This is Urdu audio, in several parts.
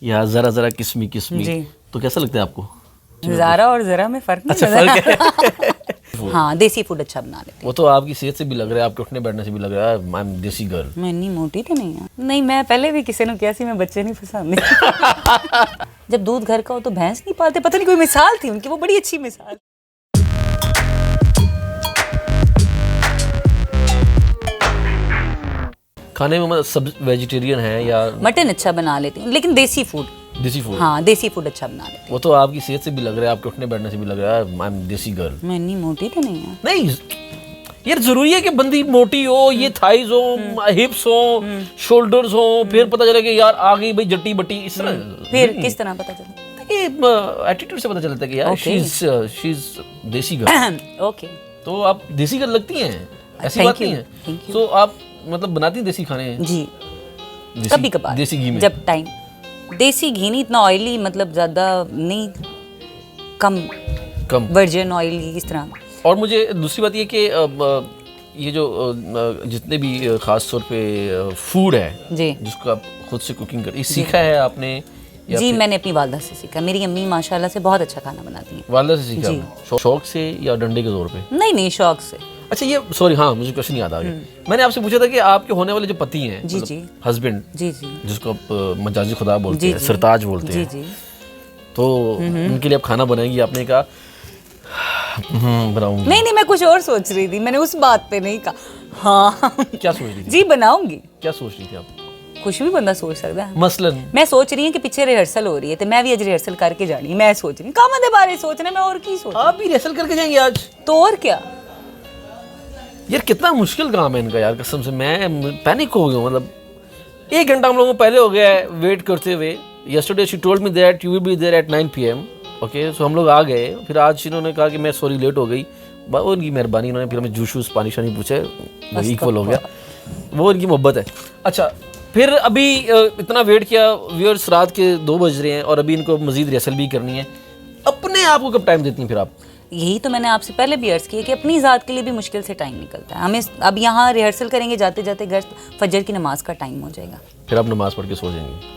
یا ذرا ذرا قسمی قسمی جی. تو کیسا لگتا ہے آپ کو؟ ذرا اور ذرا میں فرق نہیں نظر. ہاں دیسی فوڈ اچھا بنا لیتی ہوں. وہ تو آپ کی صحت سے بھی لگ رہا ہے, آپ کے اٹھنے بیٹھنے سے بھی لگ رہا ہے میں دیسی گرل. میں اتنی موٹی تو نہیں ہوں. نہیں, میں پہلے بھی کسی نے کیا سی میں بچے نہیں پسند. جب دودھ گھر کا ہو تو بھینس نہیں پالتے, پتہ نہیں کوئی مثال تھی ان کی, وہ بڑی اچھی مثال. کھانے میں سب ویجیٹیرین ہے یا مٹن اچھا بنا لیتی ہوں, لیکن دیسی فوڈ. دیسی فوڈ؟ ہاں دیسی فوڈ اچھا بنا لیتی ہوں. وہ تو آپ کی صحت سے بھی لگ رہا ہے, آپ کے اٹھنے بیٹھنے سے بھی لگ رہا ہے میں دیسی گرل. میں اتنی موٹی تو نہیں ہوں. نہیں یار, ضروری ہے کہ بندی موٹی ہو, یہ تھائز ہو, ہپس ہو, شولڈرز ہو, پھر پتہ چلے کہ یار آ گئی بھائی جٹی بٹی اس طرح. پھر کس طرح پتہ چلا؟ یہ ایٹیٹیوڈ سے پتہ چلتا ہے کہ یار شی از دیسی گرل. اوکے, تو آپ دیسی گرل لگتی ہیں, ایسی بات نہیں ہے. تو آپ مطلب بناتی ہیں دیسی کھانے؟ جی کبھی کبھار, دیسی گھی میں جب ٹائم. دیسی گھی نہیں اتنا آئلی, مطلب زیادہ نہیں, کم ورجن آئل اس طرح. اور مجھے دوسری بات یہ کہ یہ جو جتنے بھی خاص طور پہ فوڈ ہے جی جس کو آپ خود سے کوکنگ کریں, سیکھا ہے آپ نے؟ جی میں نے اپنی والدہ سے سیکھا. میری امی ماشاءاللہ سے بہت اچھا کھانا بناتی ہیں. والدہ سے سیکھا؟ شوق سے یا ڈنڈے کے زور پہ؟ نہیں شوق سے. اچھا یہ سوری, ہاں مجھے کوشچن یاد آ گیا. میں نے آپ سے پوچھا تھا کہ آپ کے ہونے والے جو پتی ہیں, ہسبینڈ, جی جی جس کو آپ مجازی خدا بولتے ہیں, سرتاج بولتے ہیں, جی تو ان کے لیے آپ کھانا بنائیں گی. آپ نے کہا بناؤں گی. نہیں میں کچھ اور سوچ رہی تھی, میں نے اس بات پہ نہیں کہا. ہاں کیا سوچ رہی تھی؟ جی بناؤں گی. کیا سوچ رہی تھی آپ؟ کچھ بھی بندہ سوچ سکتا ہے. مثلاً میں سوچ رہی ہوں کہ پیچھے ریہرسل ہو رہی ہے, تو میں بھی آج ریہرسل کر کے جانی. میں سوچ رہی ہوں کام دے بارے سوچنا, میں اور کی سوچ. آپ بھی ریہرسل کر کے جائیں گے آج؟ تو اور کیا یار, کتنا مشکل کام ہے ان کا یار, قسم سے میں پینک ہو گیا ہوں. مطلب 1 گھنٹہ ہم لوگوں کو پہلے ہو گیا ہے ویٹ کرتے ہوئے. Yesterday she told me that you will be there at 9 PM. Okay, so ہم لوگ آ گئے. پھر آج انہوں نے کہا کہ میں سوری لیٹ ہو گئی. وہ ان کی مہربانی, انہوں نے پھر ہمیں جوس ووس پانی شانی پوچھے, وہ ایکول ہو گیا. وہ ان کی محبت ہے. اچھا پھر ابھی اتنا ویٹ کیا, ویئرس رات کے 2 بج رہے ہیں اور ابھی ان کو مزید ریہرسل بھی کرنی ہے. اپنے آپ کو کب ٹائم دیتی ہیں پھر آپ؟ یہی تو میں نے آپ سے پہلے بھی عرض کیا کہ اپنی ذات کے لیے بھی مشکل سے ٹائم نکلتا ہے. ہمیں اب یہاں ریہرسل کریں گے, جاتے جاتے گھر فجر کی نماز کا ٹائم ہو جائے گا. پھر آپ نماز پڑھ کے سو جائیں گے؟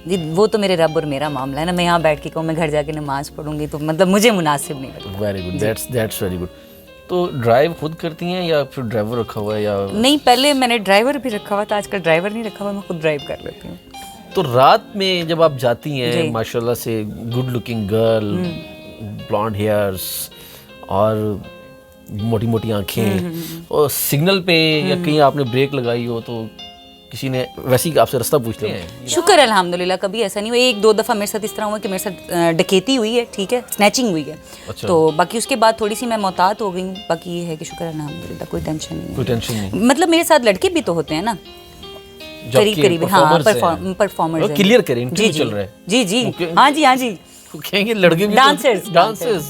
جی وہ تو میرے رب اور میرا معاملہ ہے نا. میں یہاں بیٹھ کے کہوں میں گھر جا کے نماز پڑھوں گی تو مطلب مجھے مناسب نہیں لگتا. Very good, that's very good. تو ڈرائیو خود کرتی ہیں یا پھر ڈرائیور رکھا ہوا ہے یا؟ نہیں, پہلے میں نے ڈرائیور بھی رکھا ہوا تھا, آج کل ڈرائیور نہیں رکھا ہوا, میں خود ڈرائیو کر لیتی ہوں. تو رات میں جب آپ جاتی ہیں, ماشاء اللہ سے گڈ لکنگ گرل, بلانڈ ہیئرس اور موٹی موٹی آنکھیں, اور سگنل پہ یا کہیں آپ نے بریک لگائی ہو تو کسی نے ویسے ہی آپ سے رستہ پوچھ لیا ہے؟ شکر الحمدللہ کبھی ایسا نہیں ہوا. 1-2 دفعہ میرے ساتھ اس طرح ہوا کہ میرے ساتھ ڈکیتی ہوئی ہے, ٹھیک ہے, سنیچنگ ہوئی ہے. تو باقی اس کے بعد تھوڑی سی میں محتاط ہو گئی ہوں. باقی یہ ہے کہ شکر الحمدللہ کوئی ٹینشن نہیں. کوئی ٹینشن نہیں. مطلب میرے ساتھ لڑکے بھی تو ہوتے ہیں نا, قریب. ہاں پرفارمرز ہیں. کلیئر کریں, انٹرویو چل رہا ہے. جی جی ہاں جی ہاں جی. کہیں گے لڑکے بھی ڈانسرز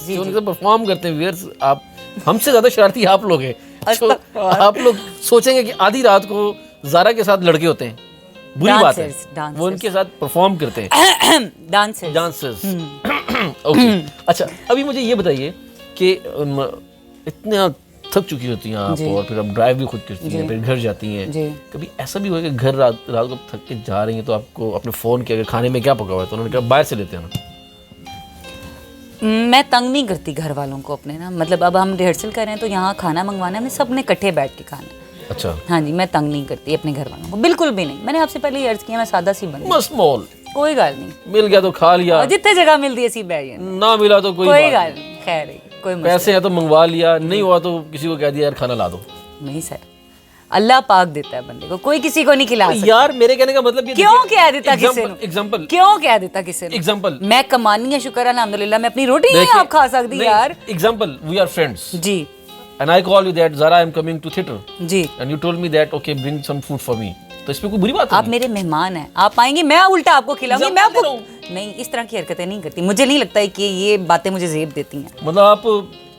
جو ان سے پرفارم کرتے ہیں. ویئرس آپ ہم سے زیادہ شرارتی آپ لوگ ہیں. آپ لوگ سوچیں گے کہ آدھی رات کو زارا کے ساتھ لڑکے ہوتے ہیں, بری بات ہے, وہ ان کے ساتھ پرفارم کرتے ہیں. ڈانسرز. اوکے اچھا, ابھی مجھے یہ بتائیے کہ اتنا تھک چکی ہوتی ہیں آپ اور پھر آپ ڈرائیو بھی خود کرتی ہیں, پھر گھر جاتی ہیں, کبھی ایسا بھی ہوا کہ گھر رات کو تھک کے جا رہی ہیں تو آپ کو اپنے فون کیا کہ کھانے میں کیا پکا ہوا ہے, تو انہوں نے کہا باہر سے لیتے ہیں نا؟ میں تنگ نہیں کرتی گھر والوں کو اپنے نا, مطلب اب ہم ریہرسل کر رہے ہیں تو یہاں کھانا منگوانا ہے, ہمیں سب نے اکٹھے بیٹھ کے کھانا ہے. اچھا ہاں جی, میں تنگ نہیں کرتی اپنے گھر والوں کو, بالکل بھی نہیں. میں نے آپ سے پہلے ہی عرض کیا میں سادہ سی بنی, بس مول کوئی گل نہیں, مل گیا تو کھا لیا, جتنے جگہ ملتی ہے سی بہ گئے, نہ ملا تو کوئی گل نہیں, خیر ہے, کوئی پیسے ہیں تو منگوا لیا, نہیں ہوا تو کسی کو کہہ دیا یار کھانا لا دو. نہیں سر, اللہ پاک دیتا ہے بندے کو, کوئی کسی کو نہیں کھلا سکتا. یار میرے کہنے کا مطلب یہ کیوں کہہ دیتا کسی نے, ایگزامپل کیوں کہہ دیتا کسی نے, ایگزامپل میں کمانی ہے شکر الحمدللہ, میں اپنی روٹی نہیں آپ کھا سکتی یار. ایگزامپل, وی آر فرینڈس جی, and I call you that Zara I am coming to theater جی, and you told me that okay bring some food for me, تو اس میں کوئی بری بات ہے؟ آپ میرے مہمان ہیں, آپ آئیں گے, میں الٹا آپ کو کھلاؤں گی. میں آپ کو نہیں, اس طرح کی حرکتیں نہیں کرتی. مجھے نہیں لگتا ہے کہ یہ باتیں مجھے زیب دیتی ہیں. مطلب آپ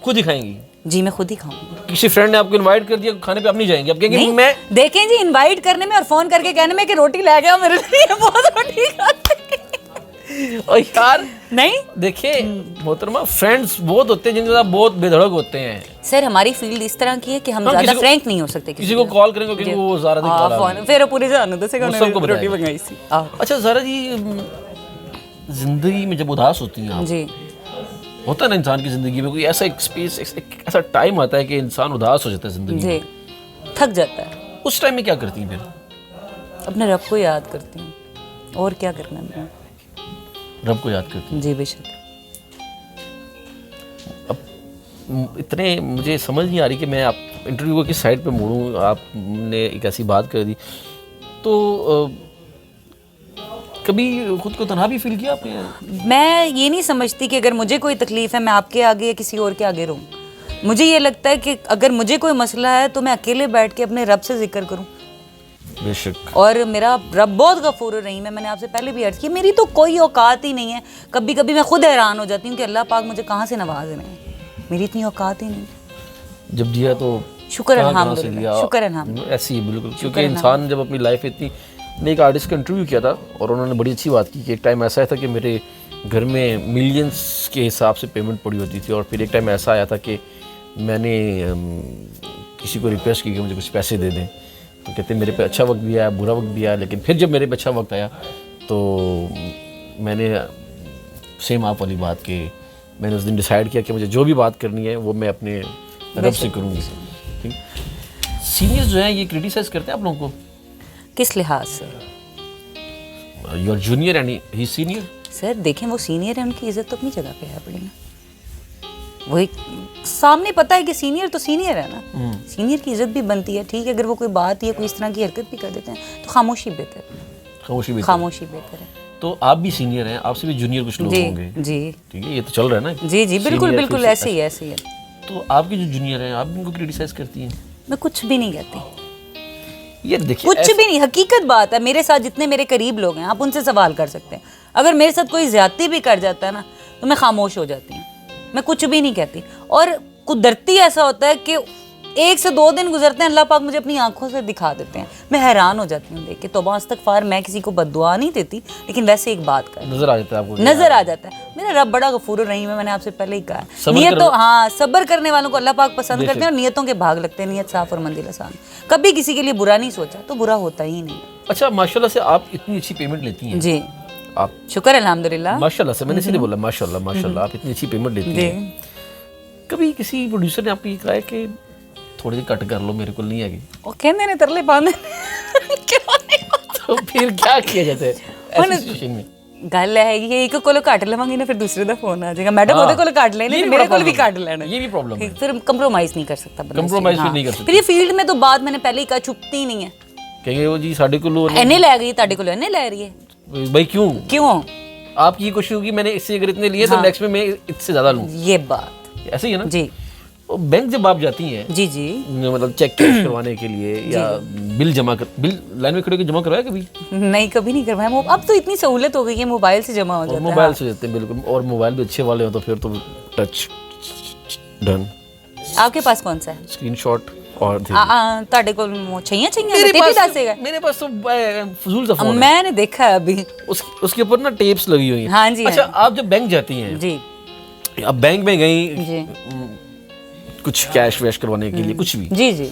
خود ہی کھائیں گی؟ جی میں خود ہی کھاؤں گی. کسی فرینڈ نے آپ کو انوائٹ کر دیا کھانے پہ, آپ نہیں جائیں گے؟ آپ کہیں گے میں دیکھیں جی, انوائٹ کرنے میں اور فون کر کے کہنے میں کہ روٹی لے گیا میرے لیے, بہت روٹی کھاتے اور یار نہیں. دیکھیں محترمہ, فرینڈز بہت ہوتے ہیں جن کے ساتھ بہت بے دھڑک ہوتے ہیں. سر ہماری فیلڈ اس طرح کی ہے کہ ہم زیادہ فرینک نہیں ہو سکتے. کسی کو کال کریں گے کہ وہ زارا دی کال پھر پورے جانو دے سے روٹی منگائی سی. اچھا زارا جی, زندگی میں جب اداس ہوتی ہیں آپ, جی ہوتا ہے نا انسان کی زندگی میں کوئی ایسا ایک اسپیس, ایسا ٹائم آتا ہے کہ انسان اداس ہو جاتا ہے زندگی جی, میں, تھک جاتا ہے. اس ٹائم میں کیا کرتی ہیں پھر؟ اپنے رب کو یاد کرتی ہوں, اور کیا کرنا ہے میں, رب کو یاد کرتی ہیں. جی بے شک. اب اتنے مجھے سمجھ نہیں آ رہی کہ میں آپ انٹرویو کو کس سائڈ پہ موڑوں. آپ نے ایک ایسی بات کر دی, تو کبھی خود کو تنہا بھی فیل کیا آپ نے؟ میں یہ نہیں سمجھتی کہ اگر مجھے کوئی تکلیف ہے میں آپ کے آگے یا کسی اور کے آگے رہوں. مجھے یہ لگتا ہے کہ اگر مجھے کوئی مسئلہ ہے تو میں اکیلے بیٹھ کے اپنے رب سے ذکر کروں. بے شک. اور میرا رب بہت غفور الرحیم ہے. میں نے آپ سے پہلے بھی عرض کی, میری تو کوئی اوقات ہی نہیں ہے. کبھی کبھی میں خود حیران ہو جاتی ہوں کہ اللہ پاک مجھے کہاں سے نواز رہے ہیں, میری اتنی اوقات ہی نہیں. جب دیا تو شکر کہاں سے الحمدللہ, دیا. شکر الحمدللہ. ایسی بالکل, کیونکہ انسان جب اپنی لائف اتنی, میں ایک آرٹسٹ کا انٹرویو کیا تھا اور انہوں نے بڑی اچھی بات کی کہ ایک ٹائم ایسا تھا کہ میرے گھر میں ملینز کے حساب سے پیمنٹ پڑی ہوتی تھی, اور پھر ایک ٹائم ایسا آیا تھا کہ میں نے کسی کو ریکویسٹ کی کہ مجھے کچھ پیسے دے دیں, تو کہتے ہیں میرے پہ اچھا وقت بھی آیا برا وقت بھی آیا, لیکن پھر جب میرے پہ اچھا وقت آیا تو میں نے سیم آپ والی بات کہ میں نے اس دن ڈیسائیڈ کیا کہ مجھے جو بھی بات کرنی ہے وہ میں اپنے رب سے کروں گی. سینئرز جو ہیں یہ کرٹیسائز کرتے ہیں آپ لوگوں کو کس لحاظ سے؟ Your junior and he senior. Sir دیکھیں وہ سینئر ہیں, ان کی عزت تو اپنی جگہ پہ ہے بڑی نا. وہی سامنے پتہ ہے کہ سینئر تو سینئر ہے نا, سینئر کی عزت بھی بنتی ہے. ٹھیک ہے اگر وہ کوئی بات یا کوئی اس طرح کی حرکت بھی کر دیتے ہیں تو خاموشی بہتر ہے. خاموشی بہتر ہے. تو آپ بھی سینئر ہیں, آپ سے بھی جونیئر کچھ لوگ ہوں گے. جی ٹھیک ہے, یہ تو چل رہا ہے نا. جی جی بالکل بالکل ایسے ہی ایسے ہی ہے. تو آپ کے جو جونیئر ہیں آپ ان کو کرٹیسائز کرتی ہیں؟ میں کچھ بھی نہیں کہتی, یہ دیکھیے کچھ بھی نہیں. حقیقت بات ہے, میرے ساتھ جتنے میرے قریب لوگ ہیں آپ ان سے سوال کر سکتے ہیں. اگر میرے ساتھ کوئی زیادتی بھی کر جاتا ہے نا تو میں خاموش ہو جاتی ہوں, میں کچھ بھی نہیں کہتی. اور قدرتی ایسا ہوتا ہے کہ 1 سے 2 دن گزرتے ہیں, اللہ پاک مجھے اپنی آنکھوں سے دکھا دیتے ہیں. میں حیران ہو جاتی ہوں دیکھ کے. توبہ استغفار, میں کسی کو بد دعا نہیں دیتی, لیکن ویسے ایک بات کر نظر آ جاتا ہے آپ کو, نظر آ جاتا ہے. میرا رب بڑا غفور الرحیم ہے, میں نے آپ سے پہلے ہی کہا ہے. نیتوں, ہاں صبر کرنے والوں کو اللہ پاک پسند کرتے ہیں, اور نیتوں کے بھاگ لگتے ہیں. نیت صاف اور منزل آسان. کبھی کسی کے لیے برا نہیں سوچا تو برا ہوتا ہی نہیں. اچھا ماشاءاللہ سے آپ اتنی اچھی پیمنٹ لیتی ہیں. جی آپ شکر الحمدللہ. ماشاءاللہ سے, میں نے اسی لیے بولا ماشاءاللہ آپ اتنی اچھی پیمنٹ لیتی ہیں. کبھی کسی پروڈیوسر نے آپ کو یہ کہا ہے کہ تھوڑی سی کٹ کر لو, میرے کو نہیں آ گئی؟ وہ کہنے نے ترلے باندھے تو پھر کیا کیا جاتا ہے ایسی سچویشن میں؟ گل ہے یہ ایک کولو کٹ لواਂگی نا, پھر دوسرے دا فون آ جائے گا, میڈم اودے کولو کٹ لینے, میرے کول بھی کٹ لینا. یہ بھی پرابلم ہے, پھر کمپرومائز نہیں کر سکتا بندہ. کمپرومائز نہیں کر سکتا. پھر یہ فیلڈ میں تو بات میں نے پہلے ہی کہا چھپتی ہی نہیں ہے. کہیں وہ جی ساڈے کولو اینے لے گئی, تاڈے کولو اینے لے رہی ہے. بھائی کیوں آپ کی یہ کوشش ہوگی میں نے اس سے اگر اتنے لیے تو نیکسٹ میں اس سے زیادہ لوں, یہ بات ایسے ہی ہے نا. جی بینک جب آپ جاتی ہیں جی جی مطلب چیک کیش کروانے کے لیے یا بل جمع کر, بل لائن میں کھڑے کے جمع کروایا کبھی؟ نہیں کبھی نہیں کروایا. اب تو اتنی سہولت ہو گئی ہے, موبائل سے جمع ہو جاتا ہے. موبائل سے جاتے ہیں بالکل, اور موبائل بھی اچھے والے ہوں تو پھر تو ٹچ ڈن. آپ کے پاس کون سا ہے؟ اسکرین شاٹ اور تاڈے کول چھیاں چھیاں میرے پاس تو فضول سا فون ہے. میں نے دیکھا ہے ابھی, اس کے اوپر نا ٹیپس لگی ہوئی ہیں. ہاں جی. اچھا آپ جب بینک جاتی ہیں, جی آپ بینک میں گئی جی کچھ کیش ویش کروانے کے لیے کچھ بھی, جی جی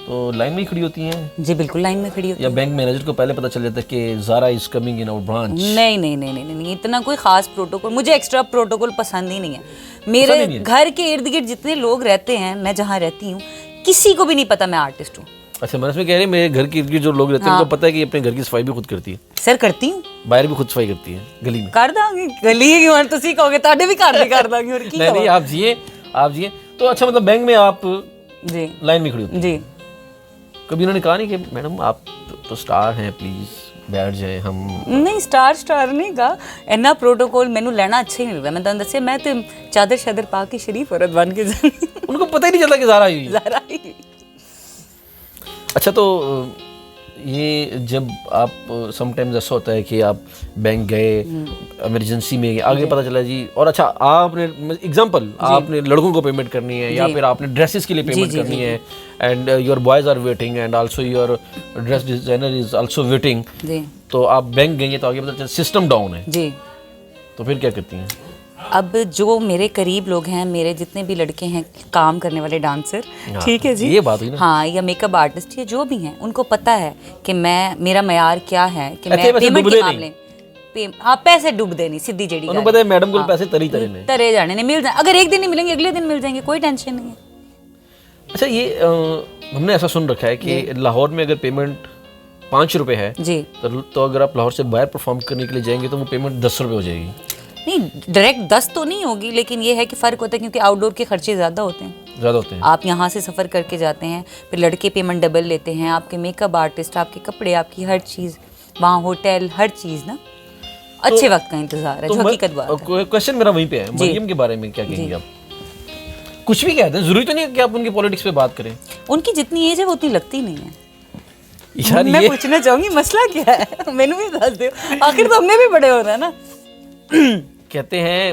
تو لائن میں کھڑی ہوتی ہیں جی بالکل لائن میں کھڑی ہوتی یا بینک مینیجر کو پہلے پتہ چل جاتا ہے کہ زارا is coming in our branch? نہیں نہیں نہیں نہیں نہیں, اتنا کوئی خاص پروٹوکول, مجھے ایکسٹرا پروٹوکول پسند ہی نہیں ہے. میرے گھر کے ارد گرد جتنے لوگ رہتے ہیں, میں جہاں رہتی ہوں, کسی کو بھی نہیں پتا میں آرٹسٹ ہوں. اچھا میں اس میں کہہ رہی میرے گھر کے ارد گرد جو لوگ رہتے ہیں ان کو پتہ ہے کہ یہ اپنے گھر کی صفائی بھی خود کرتی ہے. سر کرتی ہوں, باہر بھی خود صفائی کرتی ہے, گلی میں کر داں گی. گلی کی ہوں تسی کہو گے تاڈے بھی گھر دی کر داں گی, اور کی نہیں آپ جیے. تو اچھا مطلب بینک میں آپ جی لائن میں کھڑی ہوتی ہیں, جی کبھی انہوں نے کہا نہیں کہ میڈم آپ تو سٹار ہیں پلیز بیٹھ جائیں ہم؟ نہیں سٹار نہیں کہا, اینا پروٹوکول مینوں لینا اچھا ہی نہیں لگا. میں تانوں دسیا میں تے چادر شادر پا کے شریف عورت بن کے جانی, ان کو پتہ ہی نہیں چلتا کہ زارا ہوئی. اچھا تو یہ جب آپ سم ٹائمز ایسا ہوتا ہے کہ آپ بینک گئے ایمرجنسی میں, آگے پتہ چلا جی, اور اچھا آپ نے ایگزامپل آپ نے لڑکوں کو پیمنٹ کرنی ہے یا پھر آپ نے ڈریسز کے لیے پیمنٹ کرنی ہے, and your boys are waiting and also your dress designer is also waiting, تو آپ بینک گئی ہیں تو آگے پتہ چلا سسٹم ڈاؤن ہے جی, تو پھر کیا کرتی ہیں؟ اب جو میرے قریب لوگ ہیں, میرے جتنے بھی لڑکے ہیں کام کرنے والے ڈانسر, ٹھیک ہے جی, یہ بات ہوئی نا, ہاں, یا میک اپ آرٹسٹ, یا جو بھی ہیں, ان کو پتہ ہے کہ میرا معیار کیا ہے, کہ میں پیمنٹ کے معاملے آپ پیسے ڈوب دے نہیں سیدھی جڑی انہوں پتہ ہے میڈم کو پیسے تری نے ترے جانے نے مل جائیں, اگر ایک دن نہیں ملیں گے اگلے دن مل جائیں گے, کوئی ٹینشن نہیں ہے. اچھا یہ ہم نے ایسا سن رکھا ہے کہ لاہور میں اگر پیمنٹ 5 روپے ہے جی تو اگر آپ لاہور سے باہر پرفارم کرنے کے لیے جائیں گے تو وہ پیمنٹ 10 روپے ہو جائے گی. نہیں ڈائریکٹ 10 تو نہیں ہوگی, لیکن یہ ہے کہ فرق ہوتا ہے کیونکہ آؤٹ ڈور کے خرچے زیادہ ہوتے ہیں. آپ یہاں سے سفر کر کے جاتے ہیں, پھر لڑکے پیمنٹ ڈبل لیتے ہیں, آپ کے میک اپ آرٹسٹ, آپ کے کپڑے, آپ کی ہر چیز, وہاں ہوٹل, ہر چیز نا اچھے وقت کا انتظار ہے, جو حقیقت بات ہے. کویسچن میرا وہیں پہ ہے, مریم کے بارے میں کیا کہیں گے آپ؟ کچھ بھی کہتے ہیں, ضروری تو نہیں ہے کہ آپ ان کی پولیٹکس پہ بات کریں. ان کی جتنی ایج ہے وہ اتنی لگتی نہیں ہے. یار میں پوچھنا چاہوں گی مسئلہ کیا ہے, میں نے بھی بتا دو, آخر تو ہم نے بھی بڑے ہو رہے ہیں نا. کہتے ہیں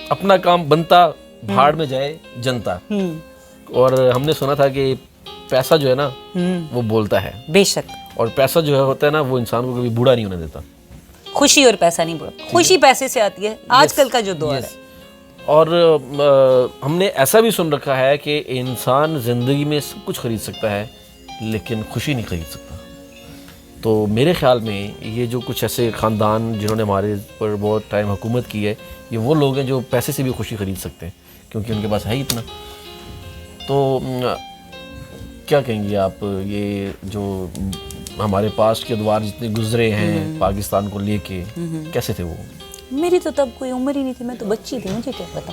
اپنا کام بنتا بھاڑ میں جائے جنتا, اور ہم نے سنا تھا کہ پیسہ جو ہے نا وہ بولتا ہے. بے شک. اور پیسہ جو ہے ہوتا ہے نا وہ انسان کو کبھی بوڑھا نہیں ہونے دیتا. خوشی اور پیسہ نہیں بوڑھا, خوشی پیسے سے آتی ہے آج کل کا جو دور ہے. اور ہم نے ایسا بھی سن رکھا ہے کہ انسان زندگی میں سب کچھ خرید سکتا ہے لیکن خوشی نہیں خرید سکتا. تو میرے خیال میں یہ جو کچھ ایسے خاندان جنہوں نے ہمارے پر بہت ٹائم حکومت کی ہے, یہ وہ لوگ ہیں جو پیسے سے بھی خوشی خرید سکتے ہیں کیونکہ ان کے پاس ہے ہی اتنا. تو کیا کہیں گے آپ, یہ جو ہمارے پاسٹ کے ادوار جتنے گزرے ہیں پاکستان کو لے کے, کیسے تھے وہ؟ میری تو تب کوئی عمر ہی نہیں تھی, میں تو بچی تھی, مجھے کیا پتا.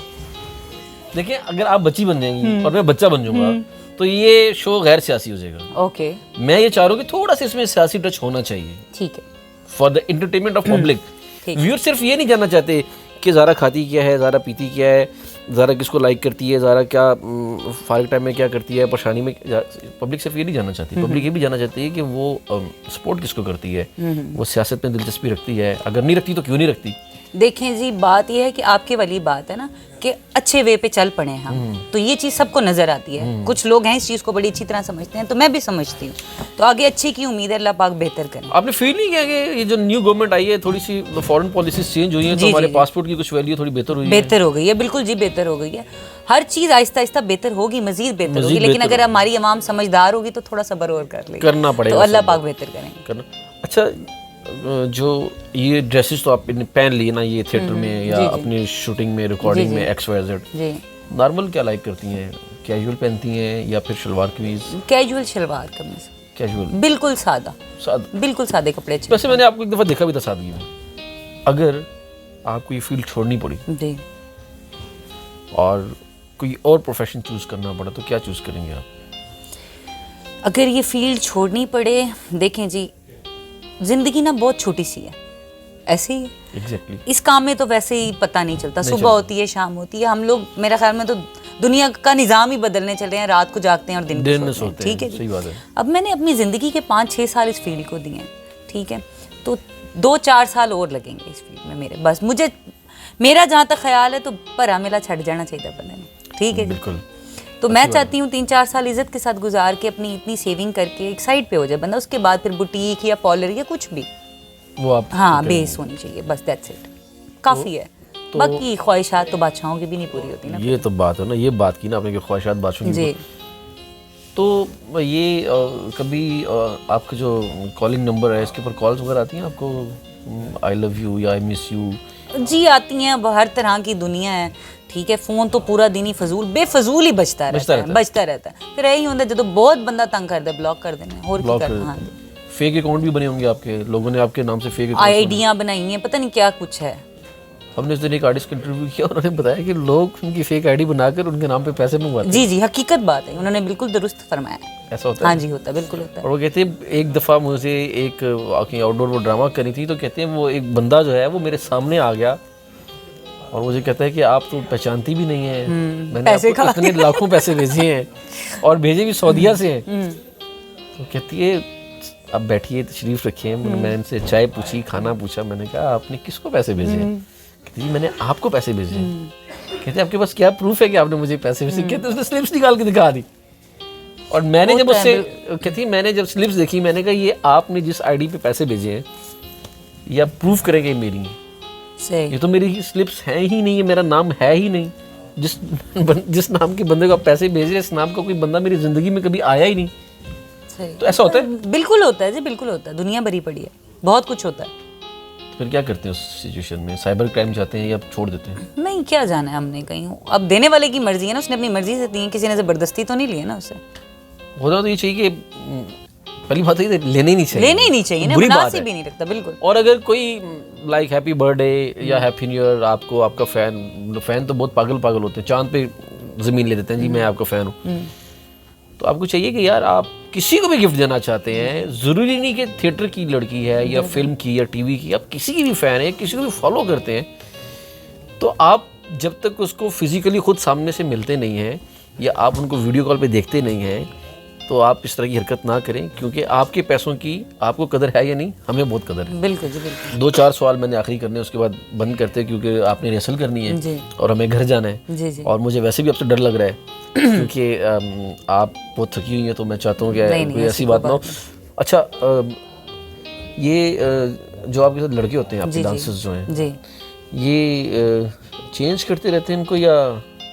دیکھیں اگر آپ بچی بن جائیں گی اور میں بچہ بن جاؤں گا تو یہ شو غیر سیاسی ہو جائے گا. اوکے, میں یہ چاہ رہا ہوں کہ تھوڑا سا اس میں سیاسی ٹچ ہونا چاہیے. ٹھیک ہے, for the entertainment of public. Viewer صرف یہ نہیں جاننا چاہتے کہ زارا کھاتی کیا ہے, زارا پیتی کیا ہے, زارا کس کو لائک کرتی ہے, زارا کیا فارغ ٹائم میں کیا کرتی ہے, پریشانی میں. پبلک صرف یہ نہیں جاننا چاہتی, پبلک یہ بھی جاننا چاہتی ہے کہ وہ سپورٹ کس کو کرتی ہے, وہ سیاست میں دلچسپی رکھتی ہے, اگر نہیں رکھتی تو کیوں نہیں رکھتی. دیکھیں جی بات یہ ہے کہ آپ کے والی بات ہے نا کہ اچھے وے پہ چل پڑے ہم, تو یہ چیز سب کو نظر آتی ہے. کچھ لوگ ہیں اس چیز کو بڑی اچھی طرح سمجھتے ہیں, تو میں بھی سمجھتی ہوں. تو آگے اچھی کی امید ہے, اللہ پاک بہتر کریں. آپ نے فیل نہیں کیا کہ یہ جو نیو گورنمنٹ آئی ہے تھوڑی سی فورن پالیسیز چینج ہوئی ہیں تو ہمارے پاسپورٹ کی کچھ ویلیو تھوڑی بہتر ہوئی ہے؟ بہتر ہو گئی ہے, بالکل جی بہتر ہو گئی ہے. ہر چیز آہستہ آہستہ بہتر ہوگی, مزید بہتر ہوگی, لیکن اگر ہماری عوام سمجھدار ہوگی تو تھوڑا صبر اور کر لے کرنا پڑے گا, تو اللہ پاک بہتر کریں گے. اچھا جو یہ ڈریسز تو آپ نے پہن لی نا یہ تھیٹر میں یا اپنی شوٹنگ میں, ریکارڈنگ میں, ایکس وائی زیڈ, نارمل کیا لائک کرتی ہیں؟ کیجول پہنتی ہیں یا پھر شلوار قمیض؟ کیجول شلوار قمیض, کیجول بالکل سادہ, بالکل سادے کپڑے. ویسے میں نے آپ کو ایک دفعہ دیکھا بھی تھا سادگی میں. اگر آپ کو یہ فیلڈ چھوڑنی پڑی جی اور کوئی اور پروفیشن چوز کرنا پڑا تو کیا چوز کریں گے آپ؟ اگر یہ فیلڈ چھوڑنی پڑے, دیکھیں جی زندگی نا بہت چھوٹی سی ہے, ایسے ہی ایگزیکٹلی اس کام میں تو ویسے ہی پتہ نہیں چلتا, صبح ہوتی ہے شام ہوتی ہے. ہم لوگ میرا خیال میں تو دنیا کا نظام ہی بدلنے چلے ہیں, رات کو جاگتے ہیں اور دن کو سوتے ہیں. ٹھیک ہے, صحیح بات ہے. اب میں نے اپنی زندگی کے 5-6 سال اس فیلڈ کو دیے ہیں, ٹھیک ہے, تو 2-4 سال اور لگیں گے اس فیلڈ میں میرے. بس مجھے میرا جہاں تک خیال ہے تو پرا میلا چھٹ جانا چاہیے بندے نے, ٹھیک ہے. بالکل. تو میں چاہتی ہوں 3-4 سال عزت کے ساتھ گزار کے اپنی اتنی سیونگ کر کے ایک سائڈ پہ ہو جائے بندہ, اس کے بعد پھر بوٹیک یا پارلر یا کچھ بھی وہ آپ ہاں بیس ہونی چاہیے, بس دیٹس اٹ, کافی ہے. باقی خواہشات تو بادشاہوں کی بھی نہیں پوری ہوتی نا. یہ تو بات ہے نا, یہ بات کی نا آپ نے کہ خواہشات بادشاہوں کی. جی تو یہ کبھی آپ کا جو کالنگ نمبر ہے اس کے اوپر کالز وغیرہ آتی ہیں آپ کو, آئی لو یو یا آئی مس یو؟ جی آتی ہیں, اب ہر طرح کی دنیا ہے, ٹھیک ہے. فون تو پورا دن ہی فضول بے فضول ہی بچتا رہتا ہے. پھر یہی ہوتا ہے جب بہت بندہ تنگ کر دے بلاک کر دینا, اور کیا کرنا. فیک اکاؤنٹ بھی بنے ہوں گے آپ کے, لوگوں نے آپ کے نام سے فیک آئی ڈیاں بنائی ہیں, پتہ نہیں کیا کچھ ہے. ہم نے اس دن ایک آرٹسٹ کا انٹرویو کیا, انہوں نے بتایا کہ لوگ ان کی فیک آئی ڈی بنا کر ان کے نام پہ پیسے منگواتے ہیں. جی جی حقیقت بات ہے, انہوں نے بالکل درست فرمایا. ایسا ہوتا ہے؟ ہاں جی ہوتا ہے, بالکل ہوتا ہے. اور وہ کہتے ہیں ایک دفعہ مجھے ایک آؤٹ ڈور وہ ڈرامہ کرنی تھی, تو کہتے ہیں وہ ایک بندہ جو ہے وہ میرے سامنے آ گیا اور مجھے کہتا ہے کہ آپ تو پہچانتی بھی نہیں ہیں, میں نے آپ کو اتنے لاکھوں پیسے بھیجے ہیں اور بھیجے بھی سعودیہ سے ہیں. تو کہتی ہے اب بیٹھیے تشریف رکھیے. میں نے ان سے چائے پوچھی, کھانا پوچھا, میں نے کہا آپ نے کس کو پیسے بھیجے ہیں؟ کہتی جی میں نے آپ کو پیسے بھیجے ہیں. کہتے آپ کے پاس کیا پروف ہے کہ آپ نے مجھے پیسے بھیجے؟ کہتے اس نے سلپس نکال کے دکھا دی. اور میں نے جب اس سے کہتی میں نے جب سلپس دیکھی میں نے کہا یہ آپ نے جس آئی ڈی پہ پیسے بھیجے ہیں یا پروف کریں گے میری, یہ تو میری سلپس ہیں ہی نہیں, یہ میرا نام ہے ہی نہیں. جس نام کے بندے کو آپ پیسے بھیج رہے ہیں اس نام کا کوئی بندہ میری زندگی میں کبھی آیا ہی نہیں. تو ایسا ہوتا ہے, بالکل ہوتا ہے جی, بالکل ہوتا ہے. دنیا بھری پڑی ہے, بہت کچھ ہوتا ہے. پھر کیا کرتے ہیں اس سچویشن میں؟ سائبر کرائم جاتے ہیں یا چھوڑ دیتے ہیں؟ نہیں کیا جانا ہے ہم نے کہیں, اب دینے والے کی مرضی ہے نا, اس نے اپنی مرضی سے دی ہے, کسی نے زبردستی تو نہیں لی ہے نا اسے. ہوتا تو یہ چاہیے کہ پہلی بات ہے لینے ہی نہیں چاہیے, لینے ہی نہیں چاہیے نا, مناسب بھی نہیں رکھتا بالکل. اور اگر کوئی لائک ہیپی برتھ ڈے یا ہیپی نیو ایئر آپ کو, آپ کا فین تو بہت پاگل ہوتے ہیں, چاند پہ زمین لے دیتے ہیں جی میں آپ کا فین ہوں, تو آپ کو چاہیے کہ یار آپ کسی کو بھی گفٹ دینا چاہتے ہیں, ضروری نہیں کہ تھیٹر کی لڑکی ہے یا فلم کی یا ٹی وی کی, آپ کسی کی بھی فین ہے, کسی کو بھی فالو کرتے ہیں, تو آپ جب تک اس کو فزیکلی خود سامنے سے ملتے نہیں ہیں یا آپ ان کو ویڈیو کال پہ دیکھتے نہیں ہیں, تو آپ اس طرح کی حرکت نہ کریں, کیونکہ آپ کے پیسوں کی آپ کو قدر ہے یا نہیں, ہمیں بہت قدر ہے. بالکل جی بالکل. 2-4 سوال میں نے آخری کرنے, اس کے بعد بند کرتے, کیونکہ آپ نے ریہرسل کرنی ہے اور ہمیں گھر جانا ہے. جی جی. اور مجھے ویسے بھی آپ سے ڈر لگ رہا ہے کیونکہ آپ بہت تھکی ہوئی ہیں, تو میں چاہتا ہوں کہ کوئی ایسی بات نہ ہو. اچھا یہ جو آپ کے ساتھ لڑکے ہوتے ہیں, آپ کے ڈانسرز جو ہیں, یہ چینج کرتے رہتے ہیں ان کو, یا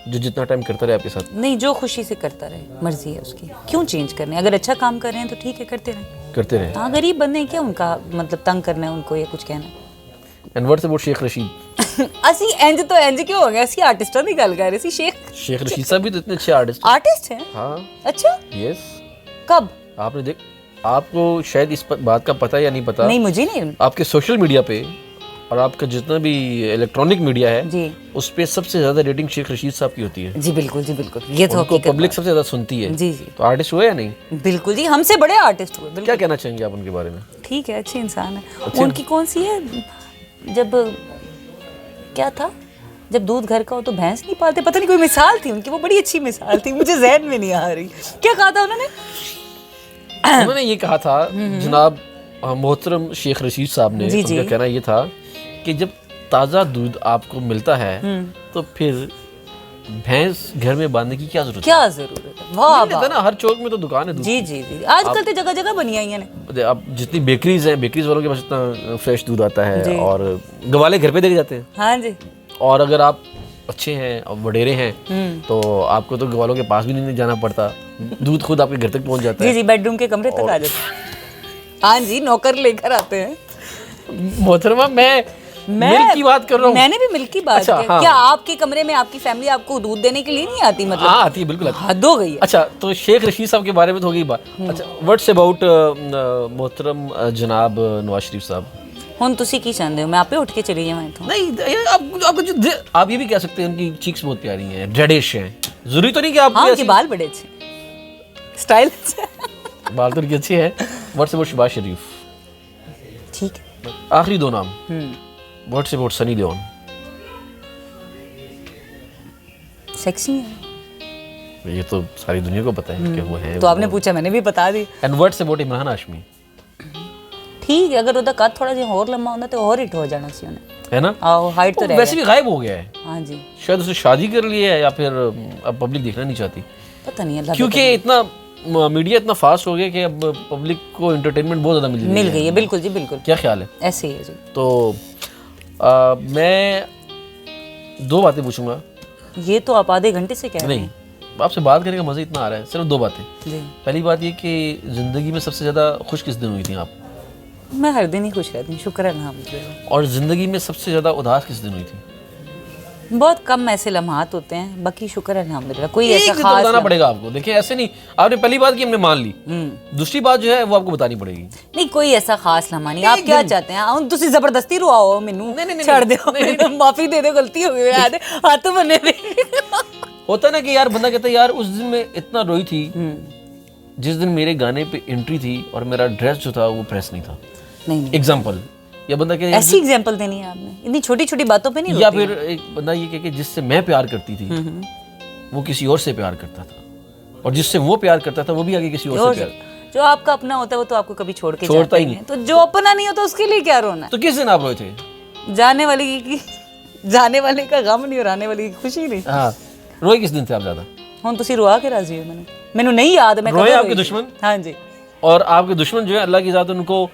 جو جتنا ٹائم کرتا رہے آپ کے ساتھ؟ نہیں, جو خوشی سے کرتا رہے, مرضی ہے اس کی, کیوں چینج کرنے, اگر اچھا کام کر رہے ہیں تو ٹھیک ہے کرتے رہیں. ہاں غریب بندے ہیں, کیا ان کا مطلب تنگ کرنا ہے ان کو یا کچھ کہنا ہے. And what's about Sheikh Rashid? اسی انج تو انج کیوں ہو گیا, اسی آرٹسٹوں کی گل کر رہے سی. شیخ رشید صاحب بھی تو اتنے اچھے آرٹسٹ ہیں. ہاں اچھا, یس. کب آپ نے دیکھ, آپ کو شاید اس بات کا پتہ یا نہیں پتا, نہیں مجھے نہیں, آپ کے سوشل میڈیا پہ اور آپ کا جتنا بھی الیکٹرانک میڈیا ہے جی, اس پہ سب سے زیادہ ریٹنگ شیخ رشید صاحب کی ہوتی ہے. جی بالکل جی بالکل, یہ تو کو پبلک سب سے زیادہ سنتی ہے. جی جی. تو آرٹسٹ ہوئے یا نہیں؟ بالکل جی, ہم سے بڑے آرٹسٹ ہوئے. کیا کہنا چاہیں گے آپ ان کے بارے میں؟ ٹھیک ہے, اچھے انسان ہیں. ان کی کون سی ہے, جب کیا تھا, جب دودھ گھر کا ہو تو بھینس نہیں پالتے, پتہ نہیں کوئی مثال تھی ان کی, وہ بڑی اچھی مثال تھی, مجھے ذہن میں نہیں آ رہی. کیا کہا تھا انہوں نے یہ کہا تھا جناب محترم شیخ رشید صاحب نے, ان کا کہنا یہ تھا کہ جب تازہ دودھ آپ کو ملتا ہے تو پھر بھینس گھر میں باندھنے کی کیا ضرورت ہے. واہ نا, ہر چوک میں تو دکان ہے. جی جی جی, آج کل تو جگہ جگہ بنی آئی ہیں. اب جتنی بیکریز ہیں, بیکریز والوں کے پاس اتنا فریش دودھ آتا ہے, اور گوالے گھر پہ دے جاتے ہیں. ہاں جی. اور اگر آپ اچھے ہیں اور وڈیرے ہیں تو آپ کو تو گوالوں کے پاس بھی نہیں جانا پڑتا, دودھ خود آپ کے گھر تک پہنچ جاتا ہے. جی جی, بیڈ روم کے کمرے تک آ جاتا ہے. ہاں جی, نوکر لے کر آتے ہیں. محترمہ میں ملک کی بات کر رہا ہوں. میں نے بھی ملک کی بات کی. کیا آپ کے کمرے میں آپ کی فیملی آپ کو دودھ دینے کے لیے نہیں آتی؟ مطلب ہاں آتی ہے, بالکل حد ہو گئی ہے. اچھا, تو شیخ رشید صاحب کے بارے میں تو ہو گئی بات. اچھا, واٹس اباؤٹ محترم جناب نواز شریف صاحب؟ ہوں تسی کی چاہتے ہو, میں آپ پہ اٹھ کے چلی جاؤں تو نہیں, آپ یہ بھی کہہ سکتے ہیں ان کی چیکس بہت پیاری ہیں, ریڈش ہیں. ضروری تو نہیں کہ آپ کے بال بڑے اچھے, اسٹائل بال تو ان کے اچھے ہیں. What's about Shahbaz Sharif? ٹھیک ہے. آخری 2 نام. What's about Sunny Leone? Sexy ہے. یہ تو ساری دنیا کو پتہ ہے کہ وہ ہے. تو آپ نے پوچھا, میں نے بھی بتا دی. And what's about Imran Hashmi? ٹھیک ہے, اگر وہ قد تھوڑا جہا اور لمبا ہوتا تو اور ہٹ ہو جانا سی انہیں, ہے نا. ہائٹ تو ویسے بھی غائب ہو گیا ہے. ہاں جی, شاید اسے شادی کر لی ہے یا پھر اب پبلک دیکھنا نہیں چاہتی. پتہ نہیں اللہ, کیونکہ اتنا میڈیا اتنا فاسٹ ہو گیا کہ اب پبلک کو انٹرٹینمنٹ بہت زیادہ مل گئی ہے. بالکل جی بالکل. کیا خیال ہے؟ ایسے ہی ہے جی. تو میں 2 باتیں پوچھوں گا. یہ تو آپ آدھے گھنٹے سے کہہ رہے ہیں. نہیں, آپ سے بات کرنے کا مزہ اتنا آ رہا ہے, صرف 2 باتیں. جی. پہلی بات یہ کہ زندگی میں سب سے زیادہ خوش کس دن ہوئی تھیں آپ؟ میں ہر دن ہی خوش رہتی ہوں, شکر الحمدللہ. اور زندگی میں سب سے زیادہ اداس کس دن ہوئی تھی؟ بہت کم ایسے لمحات ہوتے ہیں, باقی شکر الحمدللہ. کوئی ایسا خاص خاص بتانا پڑے گا آپ کو. دیکھیں ایسے نہیں, آپ نے پہلی بات کی ہم نے مان لی, دوسری بات جو ہے وہ آپ کو بتانی پڑے گی. نہیں, کوئی ایسا خاص لمحہ نہیں. آپ کیا چاہتے ہیں, تسی زبردستی رواؤ مینوں, چھڑ دیو, معافی دے دے, غلطی ہو گئی, ہاتھ بنے دے. ہوتا نا کہ یار بندہ کہتا ہے یار اس دن میں اتنا روئی تھی جس دن میرے گانے پہ انٹری تھی اور میرا ڈریس جو تھا وہ پریس نہیں تھا. نہیں, ایگزامپل, یا بندہ کہ ایسی ایگزامپل دینی ہے آپ نے, اتنی چھوٹی چھوٹی باتوں پہ نہیں. یا پھر ایک بندہ یہ کہ جس سے میں پیار کرتی تھی وہ کسی اور سے پیار کرتا تھا, اور جس سے وہ پیار کرتا تھا وہ بھی آگے کسی اور سے پیار. جو آپ کا اپنا ہوتا ہے وہ تو آپ کو کبھی چھوڑتا ہی نہیں. تو جو اپنا نہیں ہوتا اس کے لیے کیا رونا ہے. تو کس دن آپ روئے تھے؟ جانے والے کا غم نہیں اور آنے والے کی خوشی نہیں. ہاں, روئے کس دن تھے آپ زیادہ؟ ہوں تسی روا کے راضی ہو. مینوں نہیں یاد, میں روئے آپ کے دشمن. ہاں جی. اور آپ کے دشمن جو ہے اللہ کی ذات ان کو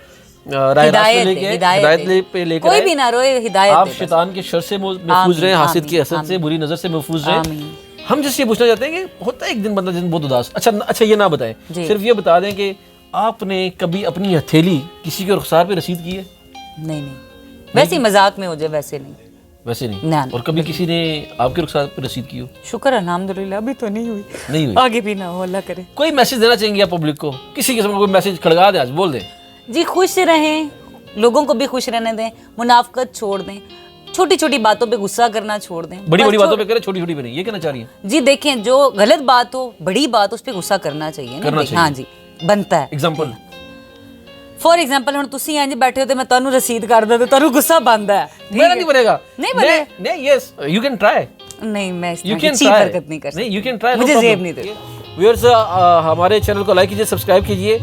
ہدایت پہ لے کر کوئی بھی نہ روئے, ہدایت. آپ شیطان کے شر سے محفوظ رہیں, حاسد کی حسد سے, بری نظر سے محفوظ رہیں. ہم جس یہ پوچھنا چاہتے ہیں کہ ہوتا ہے ایک دن بندہ جن بہت اداس. اچھا یہ نہ بتائیں, صرف یہ بتا دیں کہ آپ نے کبھی اپنی ہتھیلی کسی کے رخسار پہ رسید کی ہے؟ نہیں. ویسے ہی مذاق میں ہو جائے ویسے نہیں. ویسے نہیں. نہ اور کبھی کسی نے آپ کے رخسار پہ رسید کی ہو؟ شکر الحمدللہ ابھی تو نہیں ہوئی. نہیں ہوئی. آگے بھی نہ ہو اللہ کرے. کوئی میسج دینا چاہیں گے آپ پبلک کو؟ کسی قسم کا کوئی میسج کھڑگا دیں آج، بول دیں. جی خوش رہیں، لوگوں کو بھی خوش رہنے دیں، منافقت چھوڑ دیں، چھوٹی چھوٹی باتوں پہ غصہ کرنا چھوڑ دیں. بڑی بڑی باتوں پہ کریں، چھوٹی چھوٹی پہ نہیں، یہ کہنا چاہ رہی ہیں؟ جی دیکھیں جو غلط بات ہو، بڑی بات اس پہ غصہ کرنا چاہیے نا. ہاں جی بنتا ہے. ایگزامپل فار ایگزامپل ہن تسی انج بیٹھے ہو تے میں تانوں رسید کر دوں تے تانوں غصہ بندا ہے. میرا نہیں بنے گا. نہیں بنے. نہیں یس یو کین ٹرائی. نہیں میں اس You طرح can کی try. حرکت نہیں کر نہیں سکتی. you can try. مجھے زیب نہیں دیتے. ویورز ہمارے چینل کو لائک کیجیے، سبسکرائب کیجیے،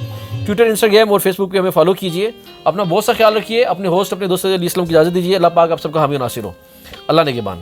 ٹویٹر، انسٹاگرام اور فیس بک پہ ہمیں فالو کیجیے. اپنا بہت سا خیال رکھیے. اپنے ہوسٹ اپنے دوست علی اسلام کی اجازت دیجیے. اللہ پاک آپ سب کا حامی و ناصر ہو. اللہ نگہبان.